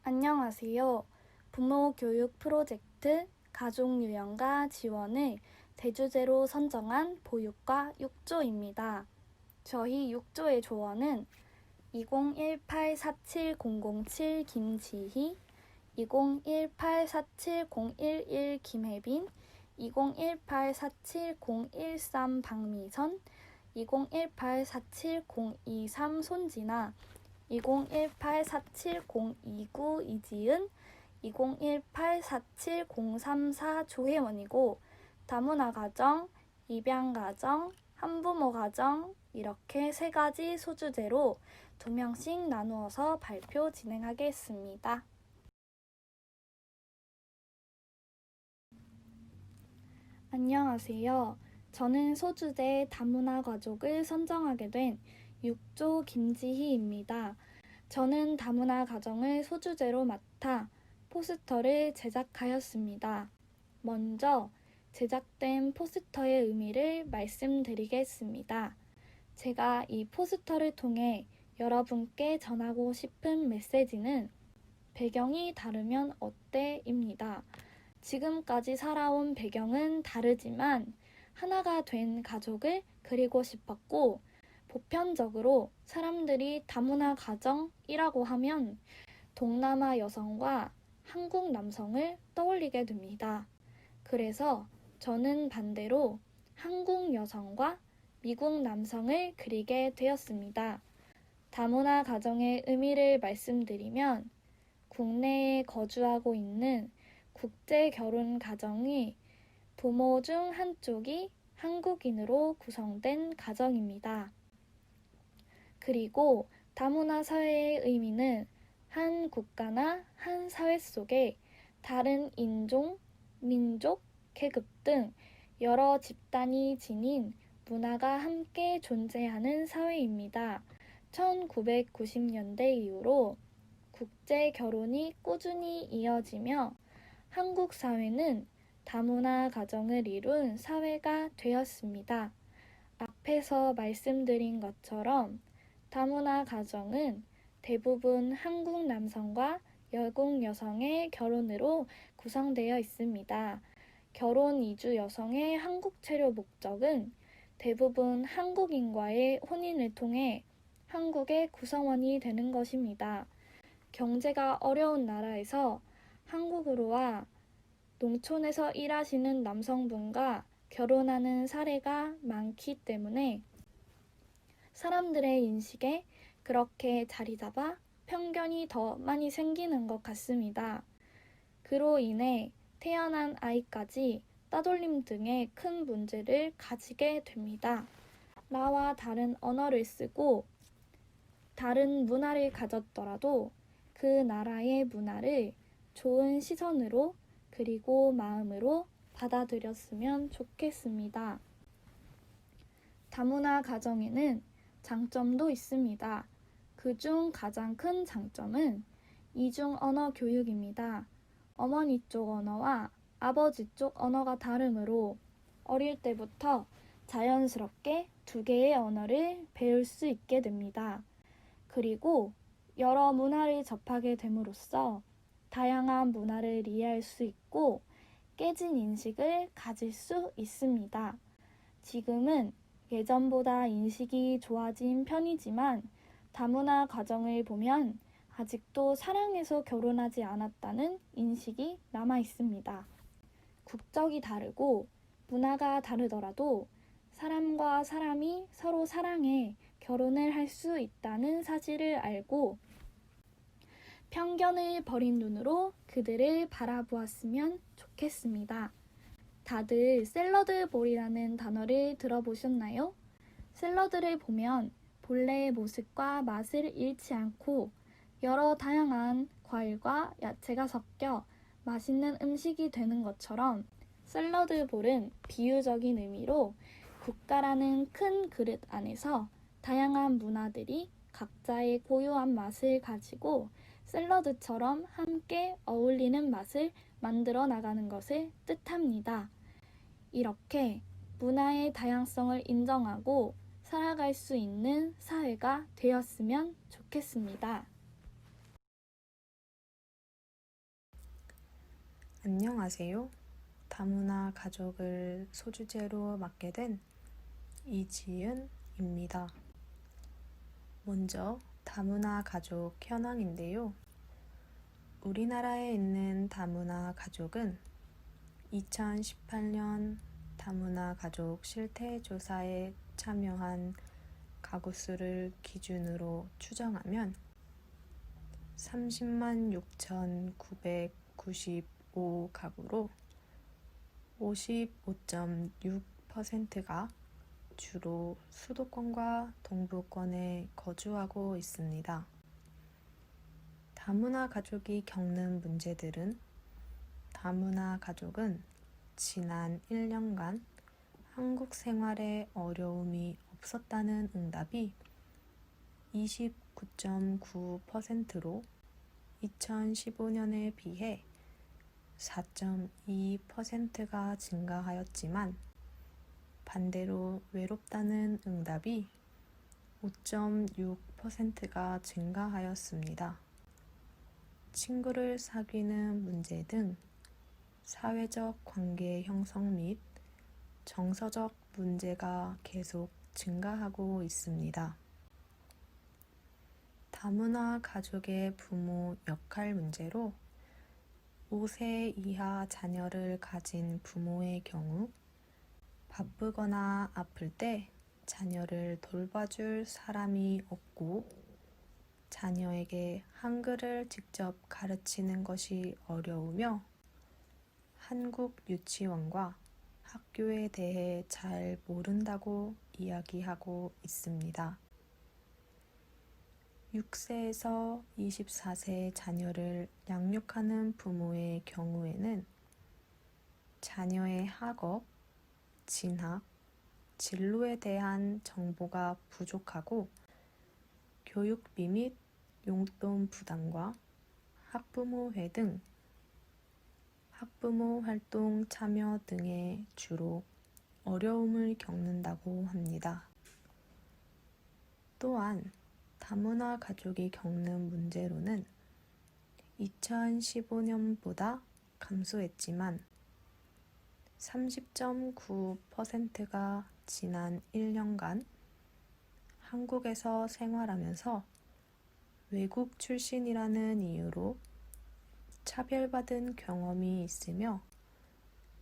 안녕하세요. 부모 교육 프로젝트 가족 유형과 지원을 대주제로 선정한 보육과 6조입니다. 저희 6조의 조원은 2018-47007 김지희, 2018-47011 김혜빈, 2018-47013 박미선, 2018-47023 손진아, 2018-47029 이지은, 2018-47034 조혜원이고 다문화 가정, 입양 가정, 한부모 가정 이렇게 3가지 소주제로 2명씩 나누어서 발표 진행하겠습니다. 안녕하세요. 저는 소주제 다문화 가족을 선정하게 된 6조 김지희입니다. 저는 다문화 가정을 소주제로 맡아 포스터를 제작하였습니다. 먼저 제작된 포스터의 의미를 말씀드리겠습니다. 제가 이 포스터를 통해 여러분께 전하고 싶은 메시지는 배경이 다르면 어때?입니다. 지금까지 살아온 배경은 다르지만 하나가 된 가족을 그리고 싶었고, 보편적으로 사람들이 다문화 가정이라고 하면 동남아 여성과 한국 남성을 떠올리게 됩니다. 그래서 저는 반대로 한국 여성과 미국 남성을 그리게 되었습니다. 다문화 가정의 의미를 말씀드리면 국내에 거주하고 있는 국제 결혼 가정이 부모 중 한쪽이 한국인으로 구성된 가정입니다. 그리고 다문화 사회의 의미는 한 국가나 한 사회 속에 다른 인종, 민족, 계급 등 여러 집단이 지닌 문화가 함께 존재하는 사회입니다. 1990년대 이후로 국제 결혼이 꾸준히 이어지며 한국 사회는 다문화 가정을 이룬 사회가 되었습니다. 앞에서 말씀드린 것처럼 다문화 가정은 대부분 한국 남성과 영국 여성의 결혼으로 구성되어 있습니다. 결혼 이주 여성의 한국 체류 목적은 대부분 한국인과의 혼인을 통해 한국의 구성원이 되는 것입니다. 경제가 어려운 나라에서 한국으로 와 농촌에서 일하시는 남성분과 결혼하는 사례가 많기 때문에 사람들의 인식에 그렇게 자리 잡아 편견이 더 많이 생기는 것 같습니다. 그로 인해 태어난 아이까지 따돌림 등의 큰 문제를 가지게 됩니다. 나와 다른 언어를 쓰고 다른 문화를 가졌더라도 그 나라의 문화를 좋은 시선으로 그리고 마음으로 받아들였으면 좋겠습니다. 다문화 가정에는 장점도 있습니다. 그중 가장 큰 장점은 이중 언어 교육입니다. 어머니 쪽 언어와 아버지 쪽 언어가 다르므로 어릴 때부터 자연스럽게 2개의 언어를 배울 수 있게 됩니다. 그리고 여러 문화를 접하게 됨으로써 다양한 문화를 이해할 수 있고 깨진 인식을 가질 수 있습니다. 지금은 예전보다 인식이 좋아진 편이지만 다문화 가정을 보면 아직도 사랑해서 결혼하지 않았다는 인식이 남아 있습니다. 국적이 다르고 문화가 다르더라도 사람과 사람이 서로 사랑해 결혼을 할 수 있다는 사실을 알고 편견을 버린 눈으로 그들을 바라보았으면 좋겠습니다. 다들 샐러드 볼이라는 단어를 들어보셨나요? 샐러드를 보면 본래의 모습과 맛을 잃지 않고 여러 다양한 과일과 야채가 섞여 맛있는 음식이 되는 것처럼 샐러드 볼은 비유적인 의미로 국가라는 큰 그릇 안에서 다양한 문화들이 각자의 고유한 맛을 가지고 샐러드처럼 함께 어울리는 맛을 만들어 나가는 것을 뜻합니다. 이렇게 문화의 다양성을 인정하고 살아갈 수 있는 사회가 되었으면 좋겠습니다. 안녕하세요. 다문화 가족을 소주제로 맡게 된 이지은입니다. 먼저 다문화 가족 현황인데요. 우리나라에 있는 다문화 가족은 2018년 다문화 가족 실태조사에 참여한 가구 수를 기준으로 추정하면 30만 6,995가구로 55.6%가 주로 수도권과 동부권에 거주하고 있습니다. 다문화 가족이 겪는 문제들은 다문화 가족은 지난 1년간 한국 생활에 어려움이 없었다는 응답이 29.9%로 2015년에 비해 4.2%가 증가하였지만 반대로 외롭다는 응답이 5.6%가 증가하였습니다. 친구를 사귀는 문제 등 사회적 관계 형성 및 정서적 문제가 계속 증가하고 있습니다. 다문화 가족의 부모 역할 문제로 5세 이하 자녀를 가진 부모의 경우 바쁘거나 아플 때 자녀를 돌봐줄 사람이 없고 자녀에게 한글을 직접 가르치는 것이 어려우며 한국 유치원과 학교에 대해 잘 모른다고 이야기하고 있습니다. 6세에서 24세 자녀를 양육하는 부모의 경우에는 자녀의 학업, 진학, 진로에 대한 정보가 부족하고 교육비 및 용돈 부담과 학부모회 등 학부모 활동 참여 등에 주로 어려움을 겪는다고 합니다. 또한 다문화 가족이 겪는 문제로는 2015년보다 감소했지만 30.9%가 지난 1년간 한국에서 생활하면서 외국 출신이라는 이유로 차별받은 경험이 있으며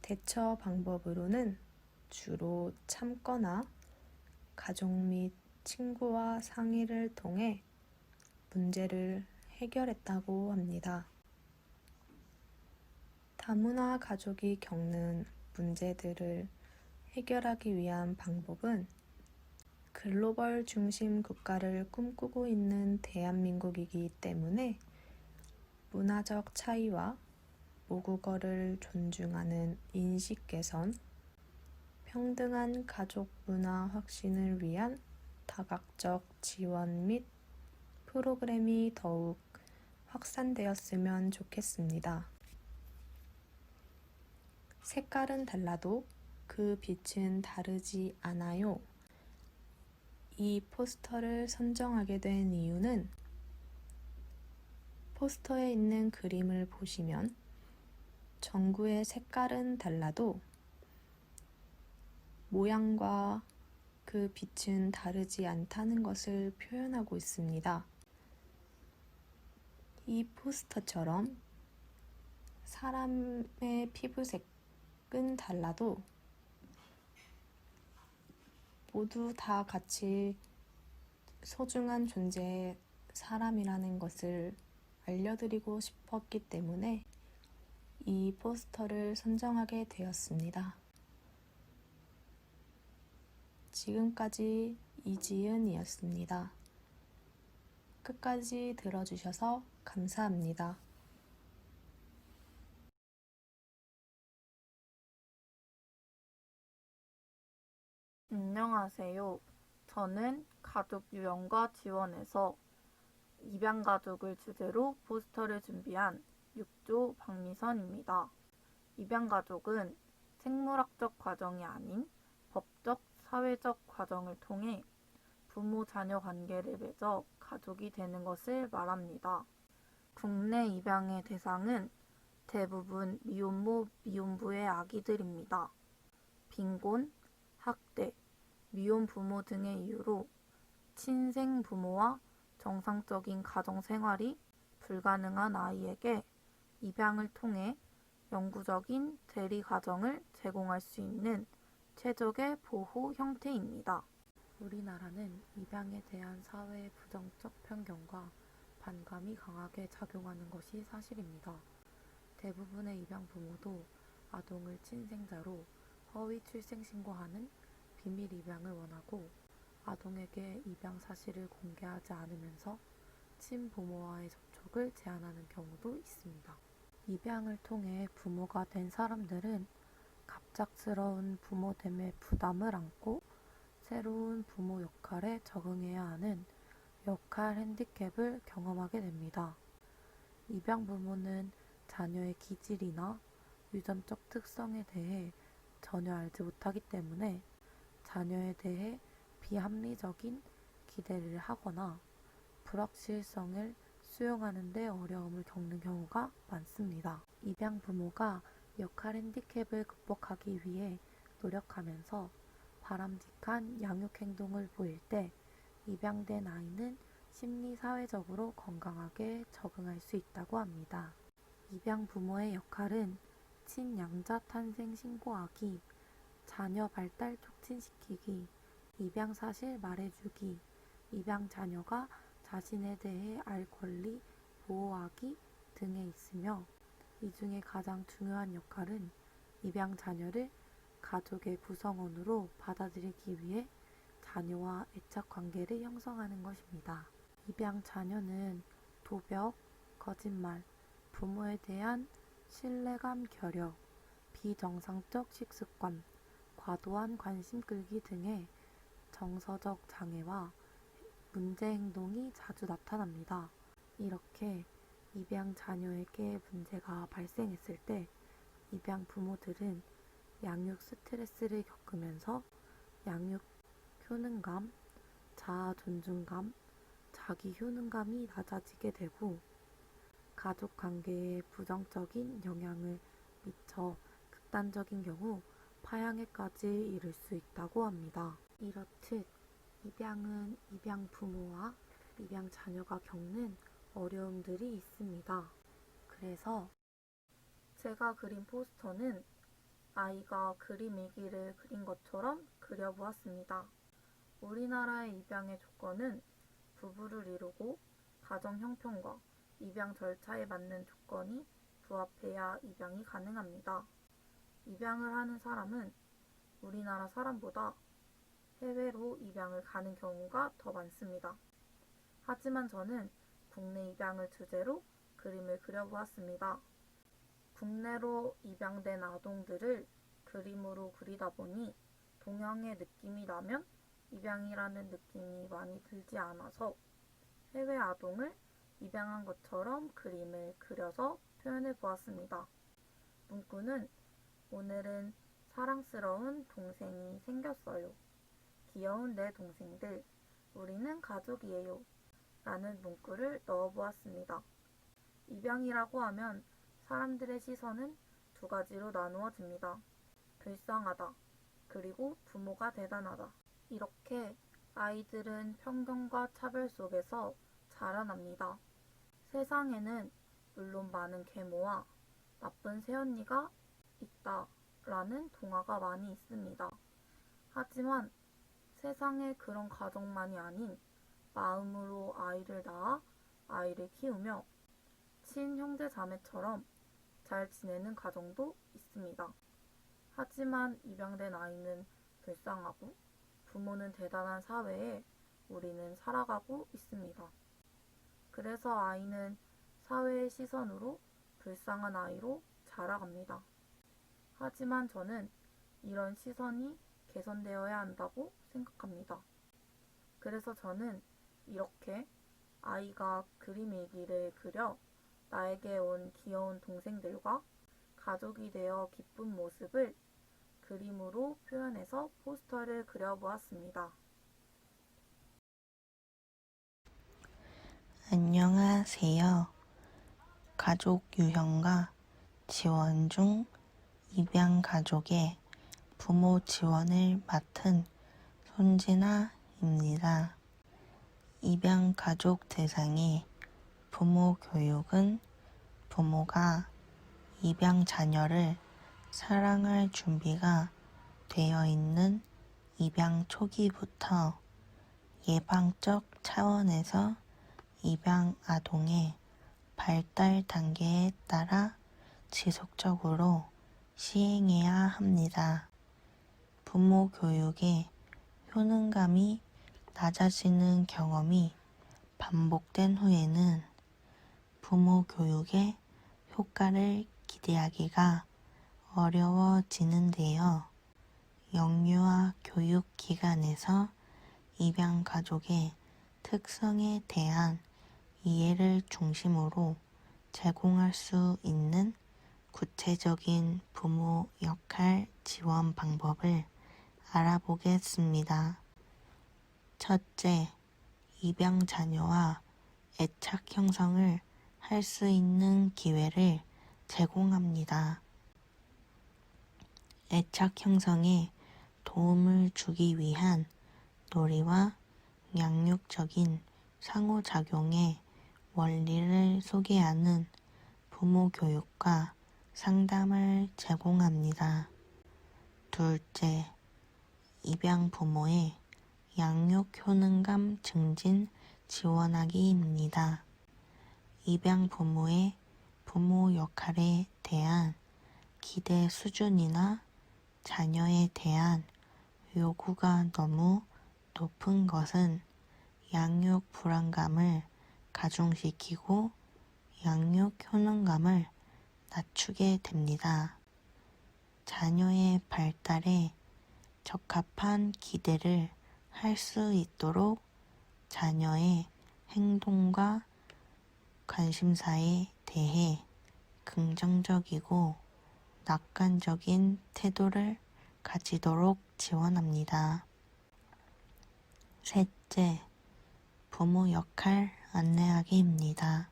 대처 방법으로는 주로 참거나 가족 및 친구와 상의를 통해 문제를 해결했다고 합니다. 다문화 가족이 겪는 문제들을 해결하기 위한 방법은 글로벌 중심 국가를 꿈꾸고 있는 대한민국이기 때문에 문화적 차이와 모국어를 존중하는 인식 개선, 평등한 가족 문화 확신을 위한 다각적 지원 및 프로그램이 더욱 확산되었으면 좋겠습니다. 색깔은 달라도 그 빛은 다르지 않아요. 이 포스터를 선정하게 된 이유는 포스터에 있는 그림을 보시면 전구의 색깔은 달라도 모양과 그 빛은 다르지 않다는 것을 표현하고 있습니다. 이 포스터처럼 사람의 피부색은 달라도 모두 다 같이 소중한 존재의 사람이라는 것을 알려드리고 싶었기 때문에 이 포스터를 선정하게 되었습니다. 지금까지 이지은이었습니다. 끝까지 들어주셔서 감사합니다. 안녕하세요. 저는 가족 유형과 지원에서 입양가족을 주제로 포스터를 준비한 6조 박미선입니다. 입양가족은 생물학적 과정이 아닌 법적, 사회적 과정을 통해 부모-자녀 관계를 맺어 가족이 되는 것을 말합니다. 국내 입양의 대상은 대부분 미혼모, 미혼부의 아기들입니다. 빈곤, 학대, 미혼 부모 등의 이유로 친생 부모와 정상적인 가정 생활이 불가능한 아이에게 입양을 통해 영구적인 대리 가정을 제공할 수 있는 최적의 보호 형태입니다. 우리나라는 입양에 대한 사회의 부정적 편견과 반감이 강하게 작용하는 것이 사실입니다. 대부분의 입양 부모도 아동을 친생자로 허위 출생 신고하는 비밀 입양을 원하고 아동에게 입양 사실을 공개하지 않으면서 친부모와의 접촉을 제한하는 경우도 있습니다. 입양을 통해 부모가 된 사람들은 갑작스러운 부모됨의 부담을 안고 새로운 부모 역할에 적응해야 하는 역할 핸디캡을 경험하게 됩니다. 입양 부모는 자녀의 기질이나 유전적 특성에 대해 전혀 알지 못하기 때문에 자녀에 대해 비합리적인 기대를 하거나 불확실성을 수용하는 데 어려움을 겪는 경우가 많습니다. 입양 부모가 역할 핸디캡을 극복하기 위해 노력하면서 바람직한 양육 행동을 보일 때 입양된 아이는 심리 사회적으로 건강하게 적응할 수 있다고 합니다. 입양 부모의 역할은 친양자 탄생 신고하기, 자녀 발달 촉진시키기, 입양 사실 말해주기, 입양 자녀가 자신에 대해 알 권리 보호하기 등에 있으며 이 중에 가장 중요한 역할은 입양 자녀를 가족의 구성원으로 받아들이기 위해 자녀와 애착 관계를 형성하는 것입니다. 입양 자녀는 도벽, 거짓말, 부모에 대한 신뢰감 결여, 비정상적 식습관, 과도한 관심 끌기 등의 정서적 장애와 문제 행동이 자주 나타납니다. 이렇게 입양 자녀에게 문제가 발생했을 때 입양 부모들은 양육 스트레스를 겪으면서 양육 효능감, 자아 존중감, 자기 효능감이 낮아지게 되고 가족 관계에 부정적인 영향을 미쳐 극단적인 경우 파양에까지 이를 수 있다고 합니다. 이렇듯 입양은 입양 부모와 입양 자녀가 겪는 어려움들이 있습니다. 그래서 제가 그린 포스터는 아이가 그림 일기를 그린 것처럼 그려보았습니다. 우리나라의 입양의 조건은 부부를 이루고 가정 형편과 입양 절차에 맞는 조건이 부합해야 입양이 가능합니다. 입양을 하는 사람은 우리나라 사람보다 해외로 입양을 가는 경우가 더 많습니다. 하지만 저는 국내 입양을 주제로 그림을 그려보았습니다. 국내로 입양된 아동들을 그림으로 그리다 보니 동양의 느낌이 나면 입양이라는 느낌이 많이 들지 않아서 해외 아동을 입양한 것처럼 그림을 그려서 표현해 보았습니다. 문구는 오늘은 사랑스러운 동생이 생겼어요. 귀여운 내 동생들, 우리는 가족이에요. 라는 문구를 넣어보았습니다. 입양이라고 하면 사람들의 시선은 두 가지로 나누어집니다. 불쌍하다, 그리고 부모가 대단하다. 이렇게 아이들은 편견과 차별 속에서 자라납니다. 세상에는 물론 많은 계모와 나쁜 새언니가 있다라는 동화가 많이 있습니다. 하지만 세상에 그런 가정만이 아닌 마음으로 아이를 낳아 아이를 키우며 친형제 자매처럼 잘 지내는 가정도 있습니다. 하지만 입양된 아이는 불쌍하고 부모는 대단한 사회에 우리는 살아가고 있습니다. 그래서 아이는 사회의 시선으로 불쌍한 아이로 자라갑니다. 하지만 저는 이런 시선이 개선되어야 한다고 생각합니다. 그래서 저는 이렇게 아이가 그림 일기를 그려 나에게 온 귀여운 동생들과 가족이 되어 기쁜 모습을 그림으로 표현해서 포스터를 그려보았습니다. 안녕하세요. 가족 유형과 지원 중 입양 가족의 부모 지원을 맡은 손진아입니다. 입양 가족 대상의 부모 교육은 부모가 입양 자녀를 사랑할 준비가 되어 있는 입양 초기부터 예방적 차원에서 입양 아동의 발달 단계에 따라 지속적으로 시행해야 합니다. 부모 교육의 효능감이 낮아지는 경험이 반복된 후에는 부모 교육의 효과를 기대하기가 어려워지는데요. 영유아 교육기관에서 입양 가족의 특성에 대한 이해를 중심으로 제공할 수 있는 구체적인 부모 역할 지원 방법을 알아보겠습니다. 첫째, 입양 자녀와 애착 형성을 할 수 있는 기회를 제공합니다. 애착 형성에 도움을 주기 위한 놀이와 양육적인 상호작용의 원리를 소개하는 부모 교육과 상담을 제공합니다. 둘째, 입양 부모의 양육 효능감 증진 지원하기입니다. 입양 부모의 부모 역할에 대한 기대 수준이나 자녀에 대한 요구가 너무 높은 것은 양육 불안감을 가중시키고 양육 효능감을 낮추게 됩니다. 자녀의 발달에 적합한 기대를 할 수 있도록 자녀의 행동과 관심사에 대해 긍정적이고 낙관적인 태도를 가지도록 지원합니다. 셋째, 부모 역할 안내하기입니다.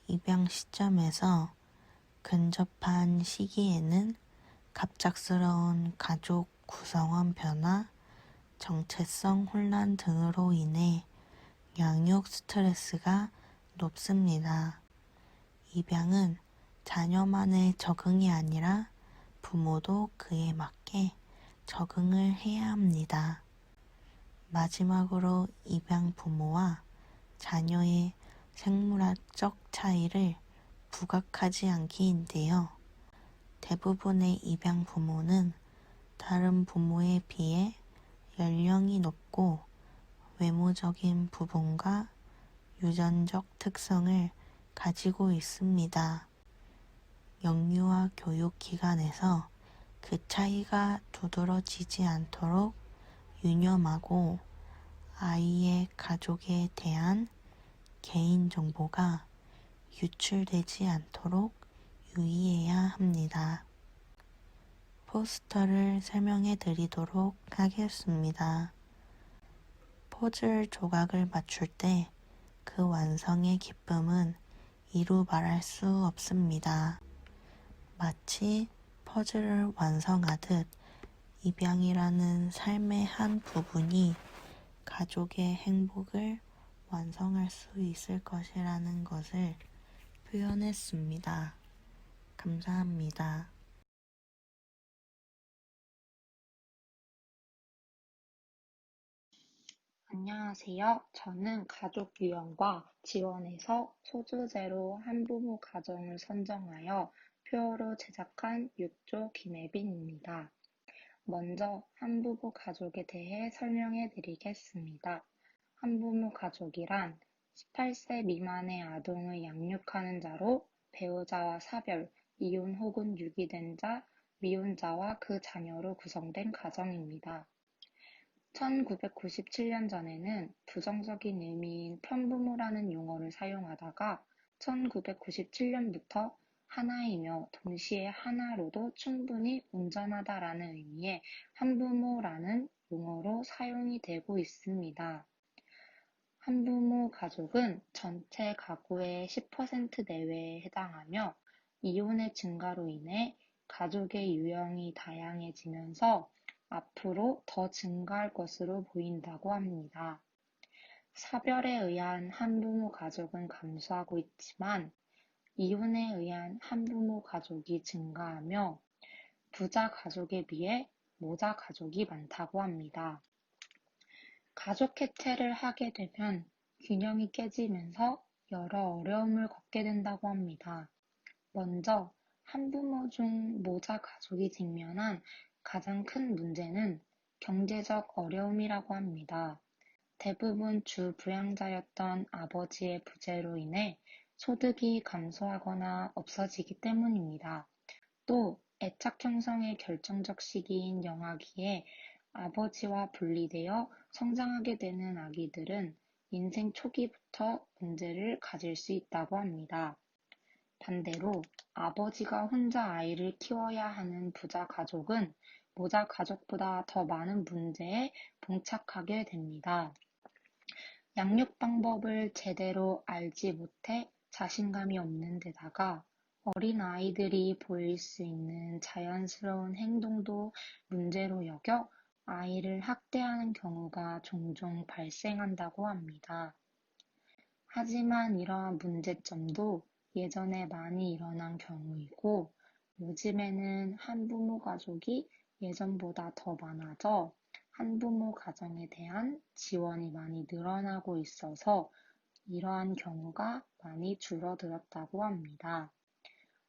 입양 시점에서 근접한 시기에는 갑작스러운 가족 구성원 변화, 정체성 혼란 등으로 인해 양육 스트레스가 높습니다. 입양은 자녀만의 적응이 아니라 부모도 그에 맞게 적응을 해야 합니다. 마지막으로 입양 부모와 자녀의 생물학적 차이를 부각하지 않기인데요. 대부분의 입양 부모는 다른 부모에 비해 연령이 높고 외모적인 부분과 유전적 특성을 가지고 있습니다. 영유아 교육기관에서 그 차이가 두드러지지 않도록 유념하고 아이의 가족에 대한 개인정보가 유출되지 않도록 유의해야 합니다. 포스터를 설명해 드리도록 하겠습니다. 퍼즐 조각을 맞출 때 그 완성의 기쁨은 이루 말할 수 없습니다. 마치 퍼즐을 완성하듯 입양이라는 삶의 한 부분이 가족의 행복을 완성할 수 있을 것이라는 것을 표현했습니다. 감사합니다. 안녕하세요. 저는 가족 유형과 지원에서 소주제로 한부모 가정을 선정하여 표어로 제작한 육조 김혜빈입니다. 먼저 한부모 가족에 대해 설명해 드리겠습니다. 한부모 가족이란 18세 미만의 아동을 양육하는 자로 배우자와 사별, 이혼 혹은 유기된 자, 미혼자와 그 자녀로 구성된 가정입니다. 1997년 전에는 부정적인 의미인 편부모라는 용어를 사용하다가 1997년부터 하나이며 동시에 하나로도 충분히 온전하다라는 의미의 한부모라는 용어로 사용이 되고 있습니다. 한부모 가족은 전체 가구의 10% 내외에 해당하며 이혼의 증가로 인해 가족의 유형이 다양해지면서 앞으로 더 증가할 것으로 보인다고 합니다. 사별에 의한 한부모 가족은 감소하고 있지만 이혼에 의한 한부모 가족이 증가하며 부자 가족에 비해 모자 가족이 많다고 합니다. 가족 해체를 하게 되면 균형이 깨지면서 여러 어려움을 겪게 된다고 합니다. 먼저 한부모 중 모자 가족이 직면한 가장 큰 문제는 경제적 어려움이라고 합니다. 대부분 주 부양자였던 아버지의 부재로 인해 소득이 감소하거나 없어지기 때문입니다. 또 애착 형성의 결정적 시기인 영아기에 아버지와 분리되어 성장하게 되는 아기들은 인생 초기부터 문제를 가질 수 있다고 합니다. 반대로 아버지가 혼자 아이를 키워야 하는 부자 가족은 모자 가족보다 더 많은 문제에 봉착하게 됩니다. 양육 방법을 제대로 알지 못해 자신감이 없는 데다가 어린 아이들이 보일 수 있는 자연스러운 행동도 문제로 여겨 아이를 학대하는 경우가 종종 발생한다고 합니다. 하지만 이러한 문제점도 예전에 많이 일어난 경우이고 요즘에는 한부모 가족이 예전보다 더 많아져 한부모 가정에 대한 지원이 많이 늘어나고 있어서 이러한 경우가 많이 줄어들었다고 합니다.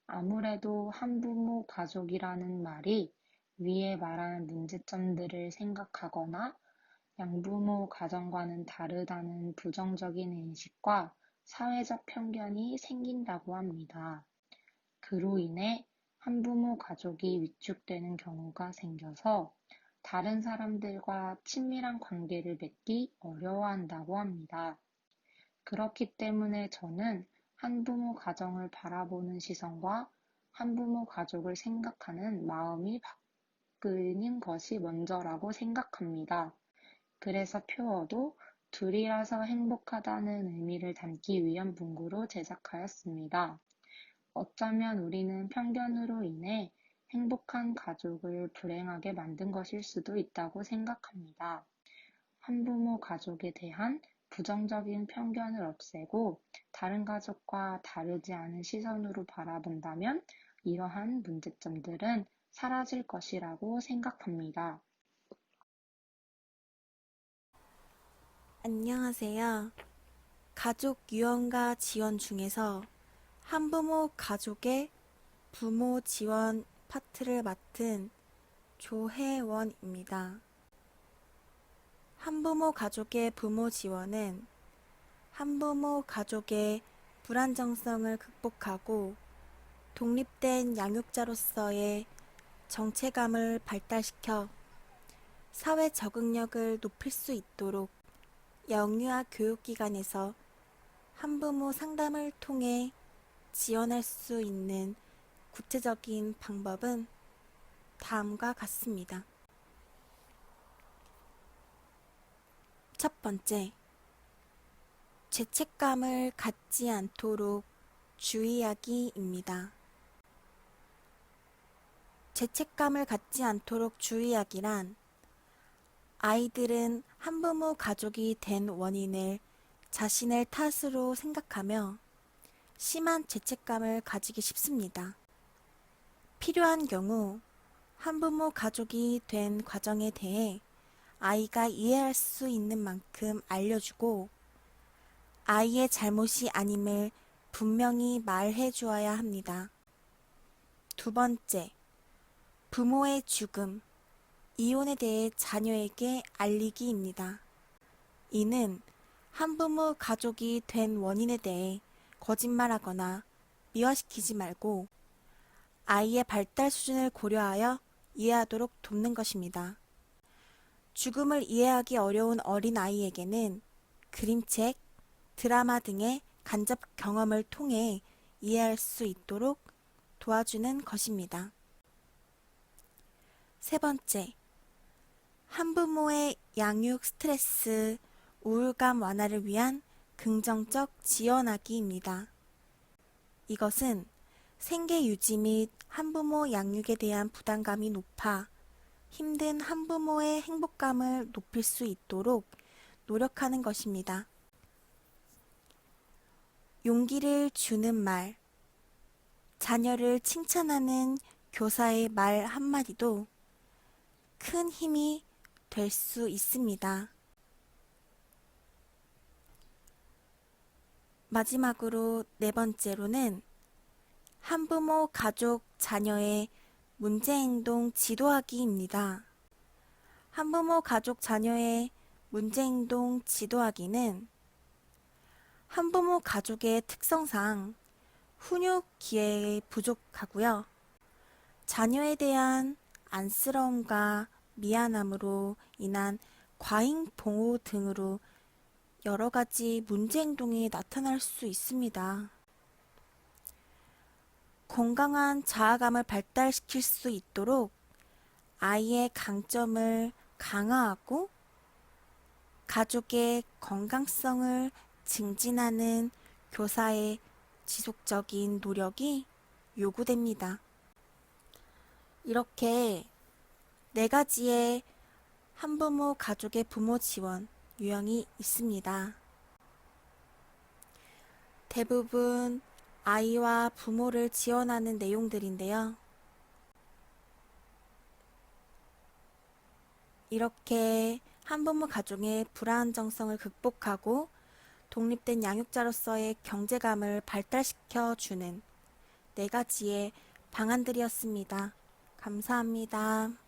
아무래도 한부모 가족이라는 말이 위에 말한 문제점들을 생각하거나 양부모 가정과는 다르다는 부정적인 인식과 사회적 편견이 생긴다고 합니다. 그로 인해 한부모 가족이 위축되는 경우가 생겨서 다른 사람들과 친밀한 관계를 맺기 어려워한다고 합니다. 그렇기 때문에 저는 한부모 가정을 바라보는 시선과 한부모 가족을 생각하는 마음이 바뀌는 것이 먼저라고 생각합니다. 그래서 표어도 둘이라서 행복하다는 의미를 담기 위한 문구로 제작하였습니다. 어쩌면 우리는 편견으로 인해 행복한 가족을 불행하게 만든 것일 수도 있다고 생각합니다. 한부모 가족에 대한 부정적인 편견을 없애고 다른 가족과 다르지 않은 시선으로 바라본다면 이러한 문제점들은 사라질 것이라고 생각합니다. 안녕하세요. 가족 유언과 지원 중에서 한부모 가족의 부모 지원 파트를 맡은 조혜원입니다. 한부모 가족의 부모 지원은 한부모 가족의 불안정성을 극복하고 독립된 양육자로서의 정체감을 발달시켜 사회 적응력을 높일 수 있도록 영유아 교육기관에서 한부모 상담을 통해 지원할 수 있는 구체적인 방법은 다음과 같습니다. 첫 번째, 죄책감을 갖지 않도록 주의하기입니다. 죄책감을 갖지 않도록 주의하기란 아이들은 한부모 가족이 된 원인을 자신의 탓으로 생각하며 심한 죄책감을 가지기 쉽습니다. 필요한 경우 한부모 가족이 된 과정에 대해 아이가 이해할 수 있는 만큼 알려주고 아이의 잘못이 아님을 분명히 말해 주어야 합니다. 두 번째, 부모의 죽음, 이혼에 대해 자녀에게 알리기입니다. 이는 한부모 가족이 된 원인에 대해 거짓말하거나 미화시키지 말고 아이의 발달 수준을 고려하여 이해하도록 돕는 것입니다. 죽음을 이해하기 어려운 어린 아이에게는 그림책, 드라마 등의 간접 경험을 통해 이해할 수 있도록 도와주는 것입니다. 세 번째, 한부모의 양육 스트레스, 우울감 완화를 위한 긍정적 지원하기입니다. 이것은 생계 유지 및 한부모 양육에 대한 부담감이 높아 힘든 한부모의 행복감을 높일 수 있도록 노력하는 것입니다. 용기를 주는 말, 자녀를 칭찬하는 교사의 말 한마디도 큰 힘이 될 수 있습니다. 마지막으로 네 번째로는 한부모 가족 자녀의 문제행동 지도하기입니다. 한부모 가족 자녀의 문제행동 지도하기는 한부모 가족의 특성상 훈육 기회에 부족하고요. 자녀에 대한 안쓰러움과 미안함으로 인한 과잉 보호 등으로 여러 가지 문제 행동이 나타날 수 있습니다. 건강한 자아감을 발달시킬 수 있도록 아이의 강점을 강화하고 가족의 건강성을 증진하는 교사의 지속적인 노력이 요구됩니다. 이렇게 네 가지의 한부모 가족의 부모 지원 유형이 있습니다. 대부분 아이와 부모를 지원하는 내용들인데요. 이렇게 한부모 가족의 불안정성을 극복하고 독립된 양육자로서의 경제감을 발달시켜 주는 네 가지의 방안들이었습니다. 감사합니다.